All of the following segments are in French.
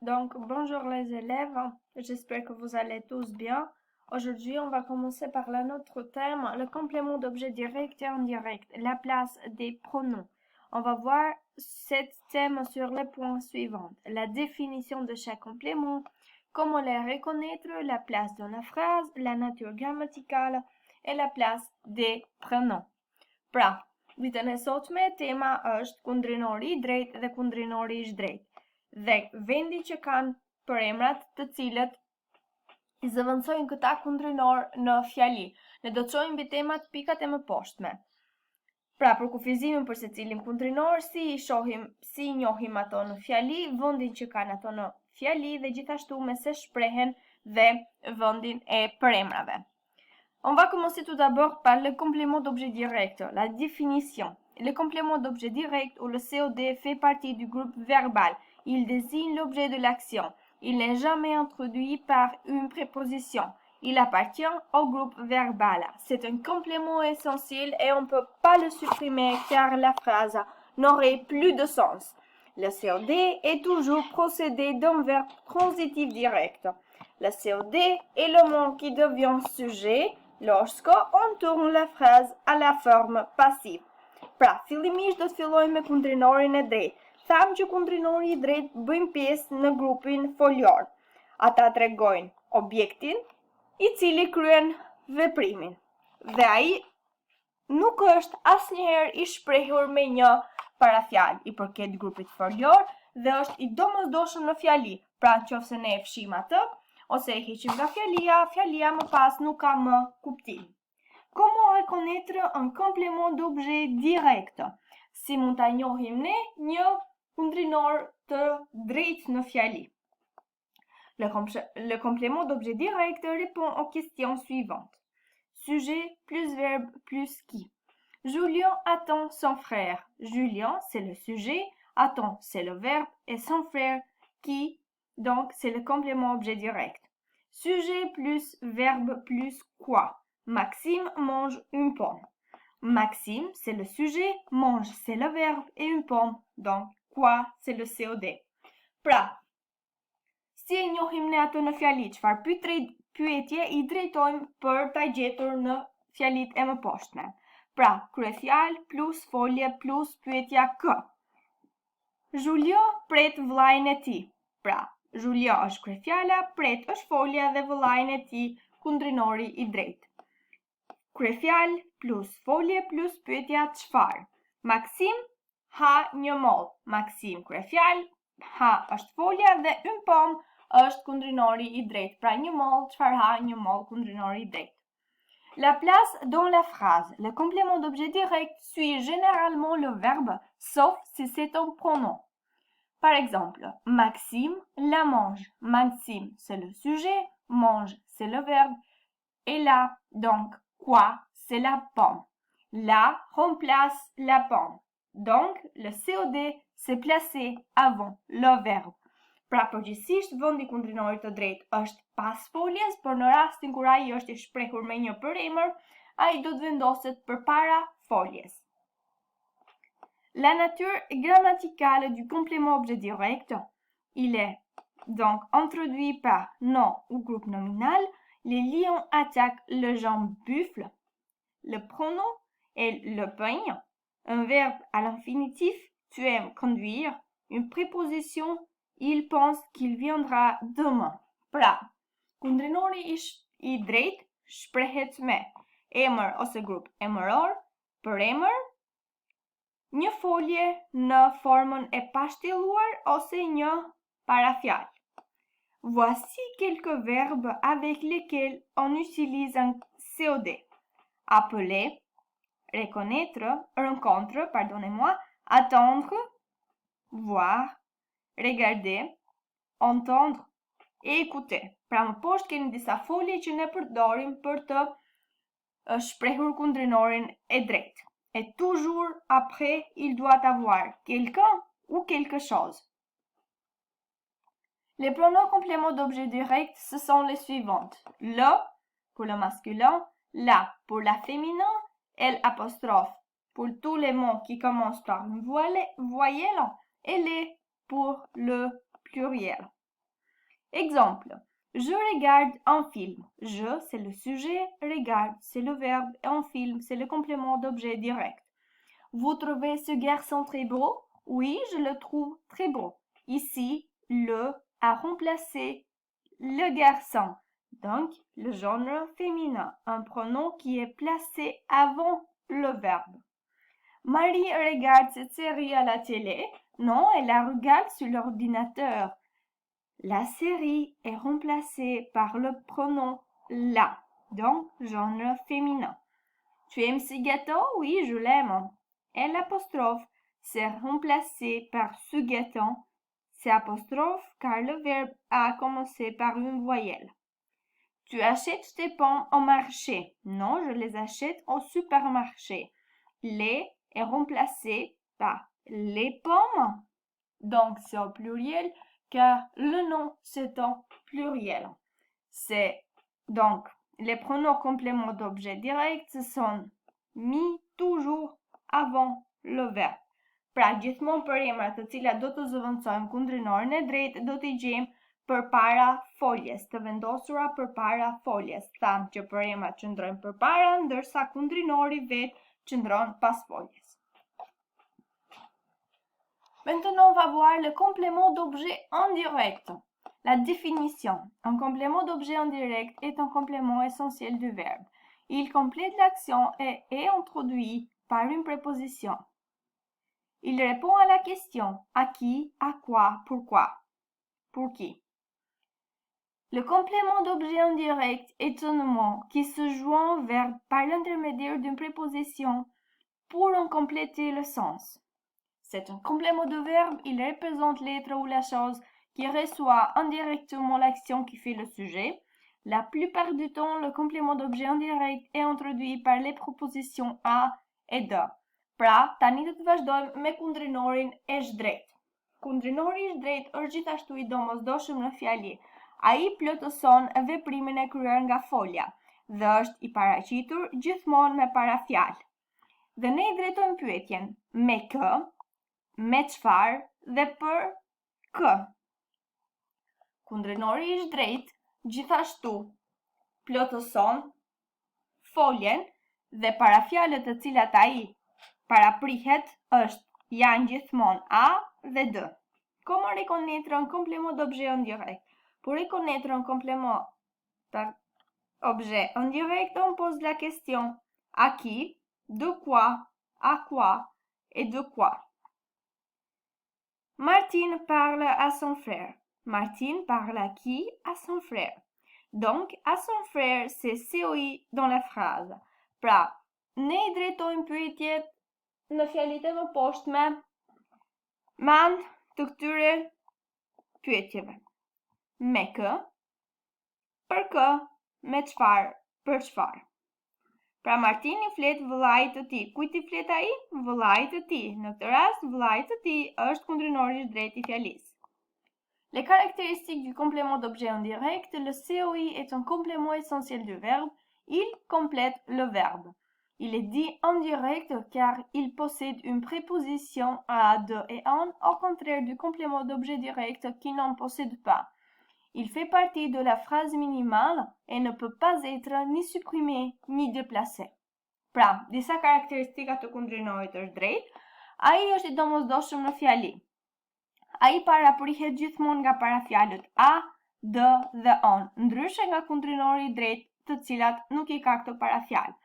Donc, bonjour les élèves, j'espère que vous allez tous bien. Aujourd'hui, on va commencer par notre thème, le complément d'objet direct et indirect, la place des pronoms. On va voir ce thème sur les points suivants. La définition de chaque complément, comment les reconnaître, la place dans la phrase, la nature grammaticale et la place des pronoms. Pra, vitën e sotme, tema është kundrinori i drejtë dhe kundrinori i zhdrejtë. Dhe vendi që kanë përemrat të cilët i zëvendësojnë këta kundrinor në fjali. Ne do të shohim mbi temat pikat e mëposhtme. Pra, për kufizimin për secilin kundrinor, si i njohim ato në fjali, vendin që kanë ato në fjali dhe gjithashtu me se shprehen dhe vendin e përemrave. On va commencer tout d'abord par le complément d'objet direct, la définition. Le complément d'objet direct ou le COD fait partie du groupe verbal. Il désigne l'objet de l'action. Il n'est jamais introduit par une préposition. Il appartient au groupe verbal. C'est un complément essentiel et on ne peut pas le supprimer car la phrase n'aurait plus de sens. Le COD est toujours procédé d'un verbe transitif direct. Le COD est le mot qui devient sujet lorsqu'on tourne la phrase à la forme passive. Pra, fillimisht do të fillojmë me kundrinorin e drejtë. Tham që kundrinori i drejtë bëjmë pjesë në grupin folior. Ata tregojnë objektin i cili kryen veprimin. Dhe ai nuk është asnjëherë i shprehur me një parafjalë, i përket grupit folior dhe është i domosdoshëm në fjali. Pra, nëse ne e fshim atë ose e heqim nga fjalia më pas nuk ka më kuptim. Comment reconnaître un complément d'objet direct? Si mund ta njohim ne një kundrinor të drejtë në fjali? Le complément d'objet direct répond aux questions suivantes. Sujet plus verbe plus qui. Julien attend son frère. Julien, c'est le sujet, attend, c'est le verbe, et son frère, qui, donc, c'est le complément objet direct. Sujet plus verbe plus quoi. Maxime mange une pomme. Maxime, c'est le sujet, mange, c'est le verbe, et une pomme, donc, quoi, c'est le COD. Pra, si e njohim ne ato në fjali, çfarë pyetje i drejtojmë për ta gjetur në fjalit e mëposhtme. Pra, kryefjalë plus folje plus pyetja kë. Julien pret vllajën e tij. Pra, Julien është kryefjala, pret është folja dhe vllajën e tij kundrinori i drejtë. Kryefjalë plus folje plus pyetja çfarë. Maxime ha një mollë. Maxime kryefjalë, ha është folja dhe une pomme është kundrinori i drejtë. Pra një mollë, çfarë ha, një mollë kundrinori i drejtë. La place dans la phrase. Le complément d'objet direct suit généralement le verbe, sauf si c'est un pronom. Par exemple, Maxime la mange. Maxime, c'est le sujet, mange, c'est le verbe, et là, donc, quoi, c'est la pomme. La remplace la pomme. Donc, le COD s'est placé avant le verbe. Pra përgjithsisht, vendi kundrinorit të drejtë është pas foljes, por në rastin kur ai është i shprehur me një përemër, ai do të vendoset përpara foljes. La nature grammaticale du complément objet direct, il est donc introduit par nom ou groupe nominal. Les lions attaquent le genre buffle. Le pronom est le peigne. Un verbe à l'infinitif, tu aimes conduire. Une préposition, il pense qu'il viendra demain. Pra, kundrinori i drejtë shprehet me emër ose grup emëror, përemër, një folje në formën e pashtjelluar ose një parafjalë. Voici quelques verbes avec lesquels on utilise un COD. Appeler, reconnaître, rencontre, pardonnez-moi, attendre, voir, regarder, entendre et écouter. Pra më poshtë keni disa folje që ne përdorim për të shprehur kundrinorin e drejtë. Et toujours après, il doit avoir quelqu'un ou quelque chose. Les pronoms compléments d'objet direct, ce sont les suivantes. Le pour le masculin, la pour la féminin, L apostrophe pour tous les mots qui commencent par une voyelle et les pour le pluriel. Exemple. Je regarde un film. Je, c'est le sujet, regarde, c'est le verbe, et un film, c'est le complément d'objet direct. Vous trouvez ce garçon très beau? Oui, je le trouve très beau. Ici, le a remplacé le garçon. Donc, le genre féminin, un pronom qui est placé avant le verbe. Marie regarde cette série à la télé. Non, elle la regarde sur l'ordinateur. La série est remplacée par le pronom la, donc genre féminin. Tu aimes ce gâteau? Oui, je l'aime. Et l'apostrophe s'est remplacé par ce gâteau. C'est apostrophe car le verbe a commencé par une voyelle. Tu achètes tes pommes au marché? Non, je les achète au supermarché. Les est remplacé par les pommes. Donc, c'est au pluriel car le nom, c'est au pluriel. C'est donc les pronoms compléments d'objet direct sont mis toujours avant le verbe. Pra, gjithmonë për emrat të cilat do të zëvendësojmë kundrinorin e drejtë do t'i gjejmë përpara foljes, të vendosura përpara foljes. Tham që për emrat qëndrojnë përpara, ndërsa kundrinori vetë qëndron pas foljes. Maintenant, on va voir le complément d'objet indirect. La définition. Un complément d'objet indirect est un complément essentiel du verbe. Il complète l'action et est introduit par une préposition. Il répond à la question à qui, à quoi, pourquoi, pour qui. Le complément d'objet indirect est un mot qui se joint au verbe par l'intermédiaire d'une préposition pour en compléter le sens. C'est un complément de verbe, il représente l'être ou la chose qui reçoit indirectement l'action qui fait le sujet. La plupart du temps, le complément d'objet indirect est introduit par les propositions a et de. Pra, tani do të vazhdojmë me kundrinorin e shdrejt. Kundrinori i shdrejt është gjithashtu i domosdoshëm në fjali. Ai plotëson veprimin e kryer nga folja dhe është i paraqitur gjithmonë me parafjalë. Dhe ne I drejtojmë pyetjen me kë, me çfarë dhe për kë. Kundrinori I shdrejt gjithashtu plotëson foljen dhe parafjalët të cilat ai paraprihet janë gjithmonë a dhe d. Comment reconnaître un complément d'objet indirect? Pour reconnaître un complément d'objet indirect, on pose la question à qui, de quoi, à quoi et de quoi. Martine parle à son frère. Martine parle à qui? À son frère. Donc, à son frère, c'est COI dans la phrase. Pra, ne I drejtojmë pyetjet në fjalitë e mëposhtme me anë të këtyre pyetjeve. Me kë, për kë, me çfarë, për çfarë. Pra Martini flet vëllait të tij. Kujt I flet ai? Vëllait të tij. Në këtë rast, vëllai të tij është kundrinori I drejtë I fjalisë. Les caractéristiques du complément d'objet indirect, le COI est un complément essentiel du verbe. Il complète le verbe. Il est dit indirect car il possède une préposition à, de et en, au contraire du complément d'objet direct qui n'en possède pas. Il fait partie de la phrase minimale et ne peut pas être ni supprimé ni déplacé. Pra, disa karakteristika të kundrinorit është drejt, ai është I domosdoshëm në fjali. Ai paraprihet gjithmonë nga parafjalët a, d dhe on, ndryshe nga kundrinori I drejt, të cilat nuk I ka këtë parafjalë.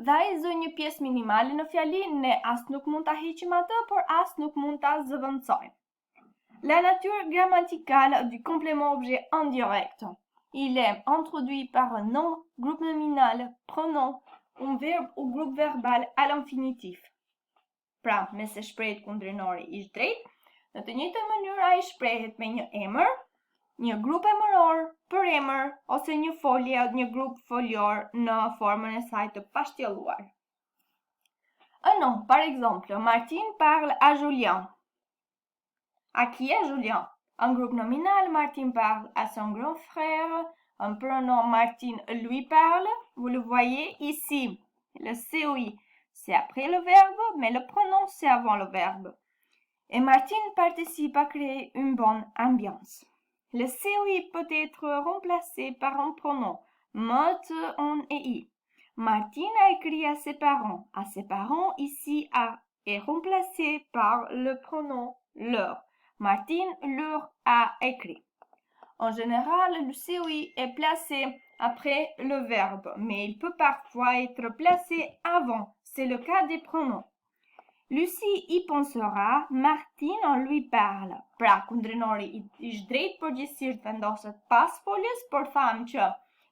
Dhe ai zë një pjesë minimale në fjali, ne as nuk mund ta heqim atë, por as nuk mund ta zëvendësojmë. La nature grammaticale du complément objet indirect. Il est introduit par un nom, groupe nominal, pronom, un verbe ou groupe verbal à l'infinitif. Pra, me se shprehet kundrinori I drejt, në të njëjtën mënyrë ai shprehet me një emër, një grup emëror për emër ose një folje o një grup folior në formën e saj të pashtjelluar. Un nom, par exemple, Martine parle à Julien. À qui est Julien? Un groupe nominal, Martine parle à son grand frère. Un pronom, Martine lui parle. Vous le voyez ici. Le COI, c'est après le verbe, mais le pronom, c'est avant le verbe. Et Martine participe à créer une bonne ambiance. Le COI peut être remplacé par un pronom, mot en EI. Martine a écrit à ses parents. À ses parents, ici, est remplacé par le pronom leur. Martine leur a écrit. En général, le COI est placé après le verbe, mais il peut parfois être placé avant. C'est le cas des pronoms. Lucie y pensera, Martine en lui parle. Pra, kundrinori ish drejt përgjithsisht vendoset pas foljes, por thamë që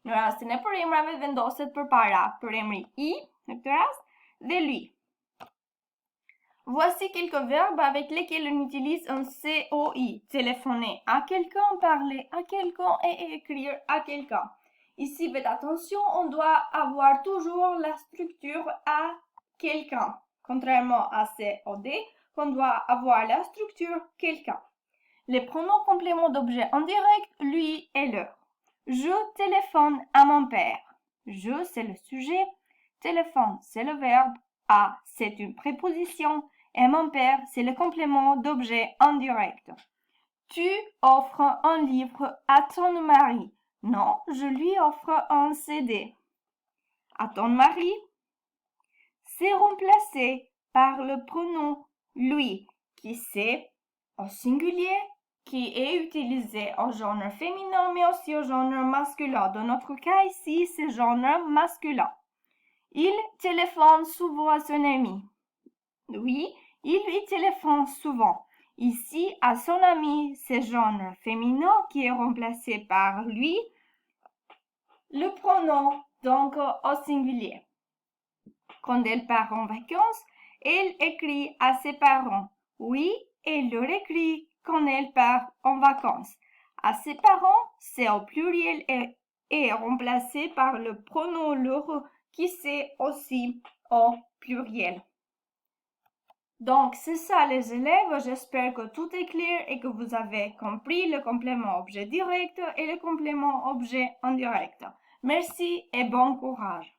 në rastin e përemrave vendoset përpara përemri I, në këtë rast, dhe lui. Voici quelques verbes avec lesquels on utilise un COI. Téléphoner à quelqu'un, parler à quelqu'un et écrire à quelqu'un. Ici, faites attention, on doit avoir toujours la structure à quelqu'un. Contrairement à COD, qu'on doit avoir la structure quelqu'un. Les pronoms compléments d'objet indirect, lui et leur. Je téléphone à mon père. Je, c'est le sujet. Téléphone, c'est le verbe. À, c'est une préposition. Et mon père, c'est le complément d'objet indirect. Tu offres un livre à ton mari. Non, je lui offre un CD. À ton mari, c'est remplacé par le pronom lui, qui c'est au singulier, qui est utilisé au genre féminin mais aussi au genre masculin. Dans notre cas ici, c'est genre masculin. Il téléphone souvent à son ami. Oui, il lui téléphone souvent. Ici, à son ami, c'est genre féminin qui est remplacé par lui. Le pronom, donc, au singulier. Quand elle part en vacances, elle écrit à ses parents. Oui, elle leur écrit quand elle part en vacances. À ses parents, c'est au pluriel et est remplacé par le pronom leur qui c'est aussi au pluriel. Donc, c'est ça les élèves. J'espère que tout est clair et que vous avez compris le complément objet direct et le complément objet indirect. Merci et bon courage.